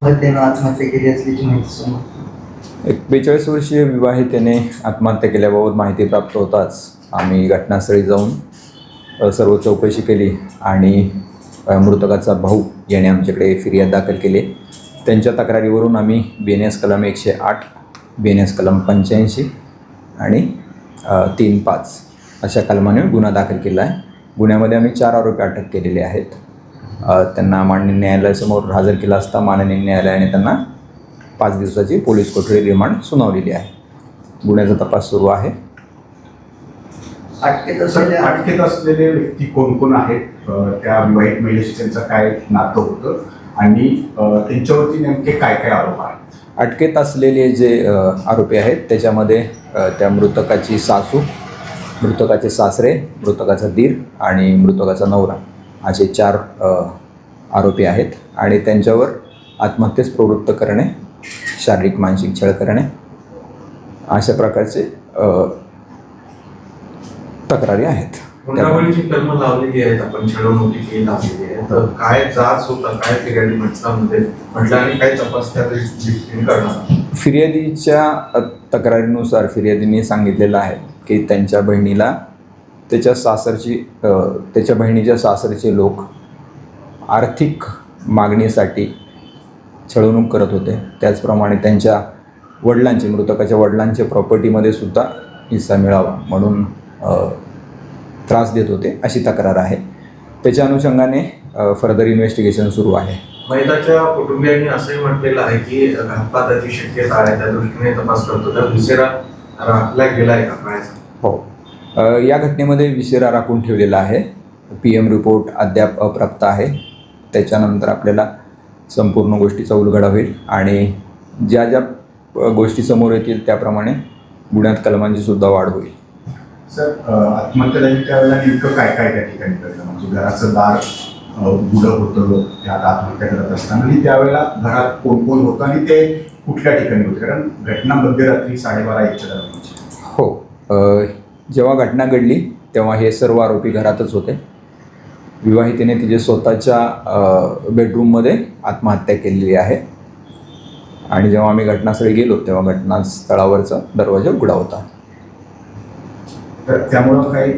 त्यानं आत्महत्या केली असल्याची माहिती समोर. एक 42 वर्षीय विवाहितेने आत्महत्या केल्याबाबत माहिती प्राप्त होताच आम्ही घटनास्थळी जाऊन सर्व चौकशी केली आणि मृतकाचा भाऊ याने आमच्याकडे फिर्याद दाखल केली. त्यांच्या तक्रारीवरून आम्ही BNS कलम 108, BNS कलम 85 आणि 3-5 अशा कलमाने गुन्हा दाखल केला आहे. गुन्ह्यामध्ये आम्ही 4 आरोपी अटक केलेले आहेत. त्यांना माननीय न्यायालयासमोर हजर केला असता माननीय न्यायालयाने त्यांना 5 दिवसाची पोलीस कोठडी रिमांड सुनावलेली आहे. गुन्ह्याचा तपास सुरू आहे. अटकेत असलेले व्यक्ती कोण कोण आहेत, त्या विवाहित महिलेशी त्यांचं काय नातं होतं आणि त्यांच्यावरती नेमके काय काय आरोप आहेत? अटकेत असलेले जे आरोपी आहेत त्याच्यामध्ये त्या मृतकाची सासू, मृतकाचे सासरे, मृतकाचा दीर आणि मृतकाचा नवरा असे 4 आरोपी आहेत आणि त्यांच्यावर आत्महत्येस प्रवृत्त करणे, शारीरिक मानसिक छळ करणे अशा प्रकारचे तक्रारी आहेत. गुन्ह्यावरीची कलम लावलेली आहेत, आपण छळवणुकीची लावलेली आहे. तर काय जाच होता, काय फिर्यादी म्हटलं आणि काय तपास त्या दृष्टीने करणार? फिर्यादीच्या तक्रारीनुसार फिर्यादीने सांगितलेलं आहे की त्यांच्या बहिणीला त्याच्या बहिणीच्या सासरचे लोक आर्थिक मागणीसाठी छळवणूक करत होते. त्याचप्रमाणे त्यांच्या वडिलांचे, मृतकाच्या वडिलांच्या प्रॉपर्टीमध्ये सुद्धा हिस्सा मिळावा म्हणून त्रास देत होते अशी तक्रार आहे. त्याच्या अनुषंगाने फर्दर इन्व्हेस्टिगेशन सुरू आहे. महिलाच्या कुटुंबियांनी असंही म्हटलेलं आहे की घातपाताची शक्यता आहे, त्या दृष्टीने तपास करतो. तर विसेरा राखला गेला आहे का काय? हो, या घटनेमध्ये विसेरा राखून ठेवलेला आहे. PM रिपोर्ट अद्याप अप्राप्त आहे. त्याच्यानंतर आपल्याला संपूर्ण गोष्टीचा उलगडा होईल आणि ज्या ज्या गोष्टी समोर येतील त्याप्रमाणे गुन्ह्यात कलमांची सुद्धा वाढ होईल. सर, आत्महत्या झाली त्यावेळेला नेमकं काय काय त्या ठिकाणी घडलं? म्हणजे घराचं दार उघडं होतं त्यात आत्महत्या करत असताना आणि त्यावेळेला घरात कोण कोण होतं आणि ते कुठल्या ठिकाणी होते? कारण घटना मध्यरात्री 12:30-1च्या दरम्यानची. हो, जेव्हा घटना घडली तेव्हा हे सर्व आरोपी घरातच होते. विवाहितेने तिचे स्वतःच्या बेडरूममध्ये आत्महत्या केलेली आहे आणि जेव्हा आम्ही घटनास्थळी गेलो तेव्हा घटनास्थळावरचा दरवाजा उघडा होता. तर त्यामुळं काही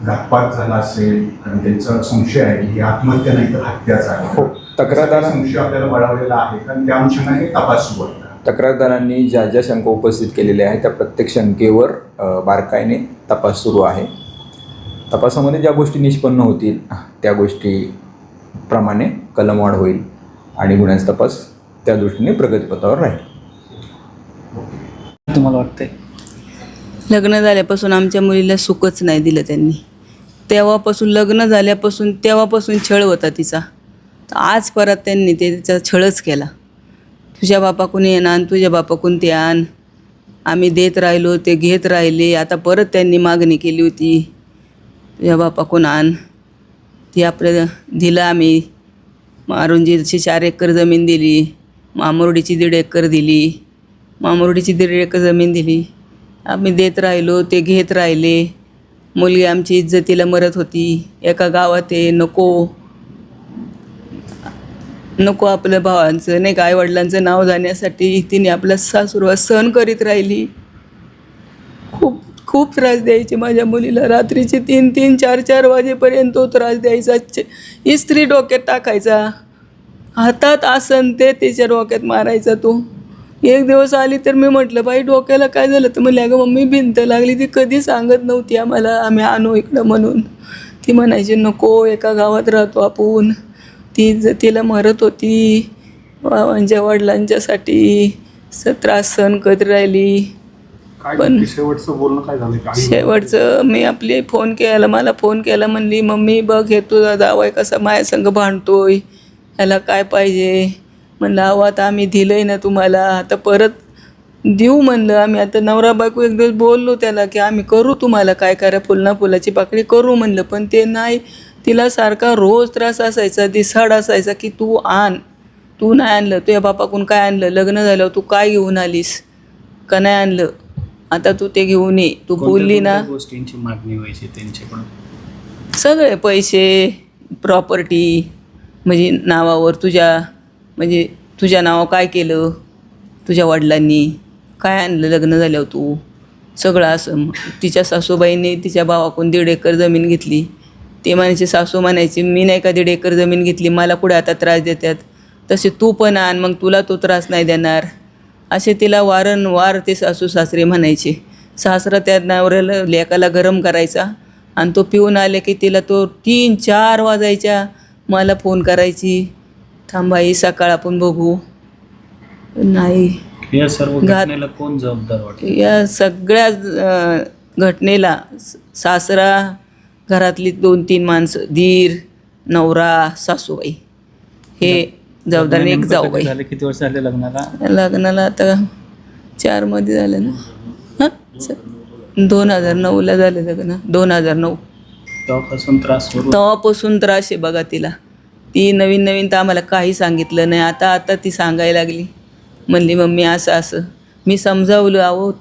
घातपात झाला असेल आणि त्यांचा संशय आहे की ही आत्महत्या नाही तर हत्याच आहे. हो, संशय आपल्याला बळावलेला आहे आणि त्या अनुषंगाने तपास सुरू आहे. तक्रारदारांनी ज्या ज्या शंका उपस्थित केलेल्या आहेत त्या प्रत्येक शंकेवर बारकाईने तपास सुरू आहे. तपासामध्ये ज्या गोष्टी निष्पन्न होतील त्या गोष्टीप्रमाणे कलमवाढ होईल आणि गुन्ह्याचा तपास त्या दृष्टीने प्रगतीपथावर राहील. तुम्हाला वाटतंय? लग्न झाल्यापासून आमच्या मुलीला सुखच नाही दिलं त्यांनी. तेव्हापासून लग्न झाल्यापासून तेव्हापासून छळ होता तिचा. तर आज परत त्यांनी त्याचा छळच केला. तुझ्या बापाकडून ये आण, तुझ्या बापाकडून ते आण. आम्ही देत राहिलो, ते घेत राहिले. आता परत त्यांनी मागणी केली होती, तुझ्या बापाकडून आण. ती आपलं दिलं आम्ही. मारुंजीची 4 एकर जमीन दिली, मामुर्डीची 1.5 एकर दिली, मामुर्डीची 1.5 एकर जमीन दिली. आम्ही देत राहिलो, ते घेत राहिले. मुलगी आमची इज्जतीला मरत होती. एका गावात आहे, नको आपल्या भावांचं नाही का आईवडिलांचं नाव जाण्यासाठी तिने आपला सासुरवास सहन करीत राहिली. खूप खूप त्रास द्यायचे माझ्या मुलीला. रात्रीचे 3-3, 4-4 वाजेपर्यंत तो त्रास द्यायचा. इस्त्री डोक्यात टाकायचा, हातात आसन ते तिच्या डोक्यात मारायचा तो. एक दिवस आली तर मी म्हटलं बाई डोक्याला काय झालं? तर म्हणले अगं मम्मी भिंत लागली. ती कधी सांगत नव्हती आम्हाला, आम्ही आणू इकडं म्हणून. ती म्हणायची नको, एका गावात राहतो आपण. ती तिला मरत होती म्हणजे वडिलांच्यासाठी त्रास सहन करत राहिली. पण शेवटचं बोलणं काय झालं? शेवटचं मी आपली मला फोन केला. म्हणली मम्मी बघ हे तुझा जावई कसा माझ्या संग भांडतोय, ह्याला काय पाहिजे? म्हणलं अहो आता आम्ही दिलं आहे ना तुम्हाला, आता परत देऊ म्हणलं आम्ही. आता नवरा बायको एक दिवस बोललो त्याला की आम्ही करू तुम्हाला काय करा, फुलची पाकळी करू म्हणलं. पण ते नाही, तिला सारखा रोज त्रास असायचा, दिसाड असायचा की तू आण. तू नाही आणलं, तुझ्या बापाकडून काय आणलं? लग्न झाल्यावर तू काय घेऊन आलीस का नाही आणलं? आता तू ते घेऊन ये. तू बोलली ना, गोष्टींची मागणी व्हायची त्यांच्याकडून? सगळे पैसे, प्रॉपर्टी म्हणजे नावावर तुझ्या, म्हणजे तुझ्या नावावर काय केलं तुझ्या वडिलांनी, काय आणलं लग्न झाल्यावर तू, सगळं असं. तिच्या सासूबाईंनी तिच्या भावाकडून 1.5 एकर जमीन घेतली. ते म्हणायचे, सासू म्हणायची मी नाही का 1.5 एकर जमीन घेतली, मला पुढे आता त्रास देतात, तसे तू पण आण मग तुला तो त्रास नाही देणार, असे तिला वारंवार ते सासू सासरे म्हणायचे. सासरा त्या नवऱ्याला लेकाला गरम करायचा आणि तो पिऊन आले की तिला तो 3-4 वाजायच्या मला फोन करायची, थांबाई सकाळ आपण बघू. नाही, या सर्व घात- घटनेला कोण जबाबदार वाटतं? या सगळ्या घटनेला सासरा, घरातली 2-3 माणसं, दीर, नवरा, सासूबाई, हे जबाबदार. एक नेमकं जाऊबाई. कधी झाले, किती वर्ष झाले लग्नाला? लग्नाला आता 4 मध्ये झालं ना. हां 2009ला झालं लग्न. 2009 तेव्हापासून त्रास सुरू. तेव्हापासून त्रास आहे बघा तिला. ती नवीन तर आम्हाला काही सांगितलं नाही. आता ती सांगायला लागली. म्हणली मम्मी असं असं. मी समजावलं, अहो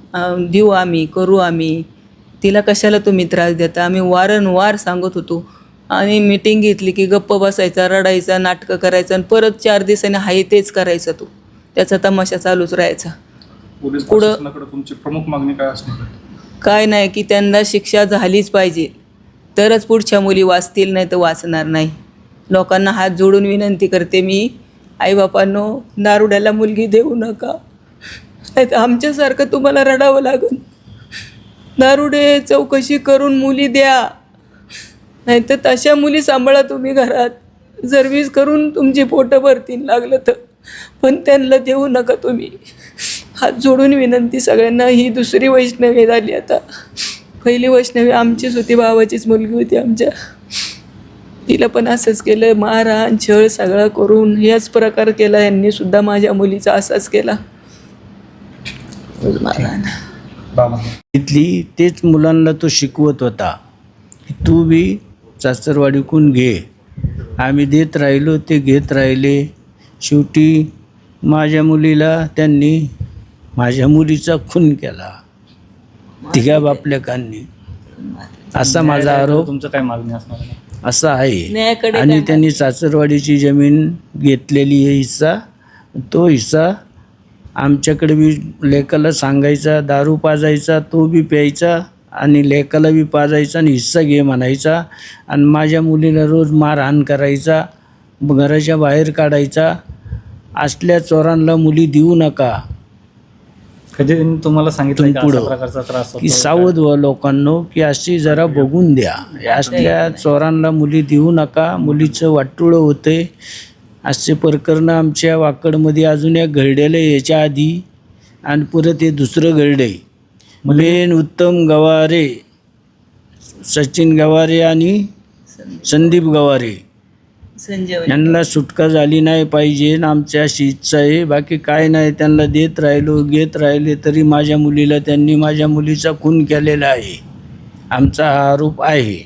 देऊ आम्ही, करू आम्ही, तिला कशाला तुम्ही त्रास देता. आम्ही वारंवार सांगत होतो. आणि मीटिंग घेतली की गप्प बसायचा, रडायचा, नाटकं करायचं आणि परत 4 दिवसांनी हाय तेच करायचा तो. त्याचा तमाशा चालूच राहायचा. पोलीस पुढं- प्रशासनाकडे तुमची प्रमुख मागणी काय असणार आहे? काय नाही की त्यांना शिक्षा झालीच पाहिजे, तरच पुढच्या मुली वाचतील, नाही तर वाचणार नाही. लोकांना हात जोडून विनंती करते मी, आईबापांनो दारुड्याला मुलगी देऊ नका, नाही तर आमच्यासारखं तुम्हाला रडावं लागेल. दारुडे चौकशी करून मुली द्या, नाही तर तशा मुली सांभाळा तुम्ही घरात. सर्व्हिस करून तुमची पोटं भरतील लागलं तर, पण त्यांना देऊ नका तुम्ही. हात जोडून विनंती सगळ्यांना. ही दुसरी वैष्णवी झाली आता. पहिली वैष्णवी आमचीच होती, भावाचीच मुलगी होती आमच्या. तिला पण असंच केलं, मारहाण छळ सगळा करून याच प्रकार केला. यांनी सुद्धा माझ्या मुलीचा असाच केला, मारहाण. तिथली तेच मुलांना तो शिकवत होता की तू बी सासरवाडीकून घे. आम्ही देत राहिलो, ते घेत राहिले. शेवटी माझ्या मुलीला त्यांनी माझ्या मुलीचा खून केला 3 बापलेकांनी, असा माझा आरोप तुमचं काय मागणी असणार आहे? असा आहे. न्यायाकडे आणि काय- त्यांनी सासरवाडीची जमीन घेतलेली आहे हिस्सा, तो हिस्सा आमच्याकडे बी लेकाला सांगायचा, दारू पाजायचा, तो बी प्यायचा आणि लेकाला बी पाजायचा आणि हिस्सा घे म्हणायचा. आणि माझ्या मुलीला रोज मारहाण करायचा, घराच्या बाहेर काढायचा. असल्या चोरांना मुली देऊ नका. कधी त्यांनी तुम्हाला सांगितलं का पुढं अशा प्रकारचा त्रास की होतो? सावध व्हा लोकांनो, की अशी जरा बघून द्या. असल्या चोरांना मुली देऊ नका. मुलीचं वाटोळं होतंय. असे प्रकरणं आमच्या वाकडमध्ये अजून एक घडलेलं आहे याच्या आधी, आणि परत हे दुसरं घडलं आहे. मेन उत्तम गवारे, सचिन गवारे आणि संदीप गवारे संजय यांना सुटका झाली नाही पाहिजे. आमच्या अशी इच्छा आहे. बाकी काय नाही. त्यांना देत राहिलो, घेत राहिले, तरी माझ्या मुलीला त्यांनी माझ्या मुलीचा खून केलेला आहे. आमचा हा आरोप आहे.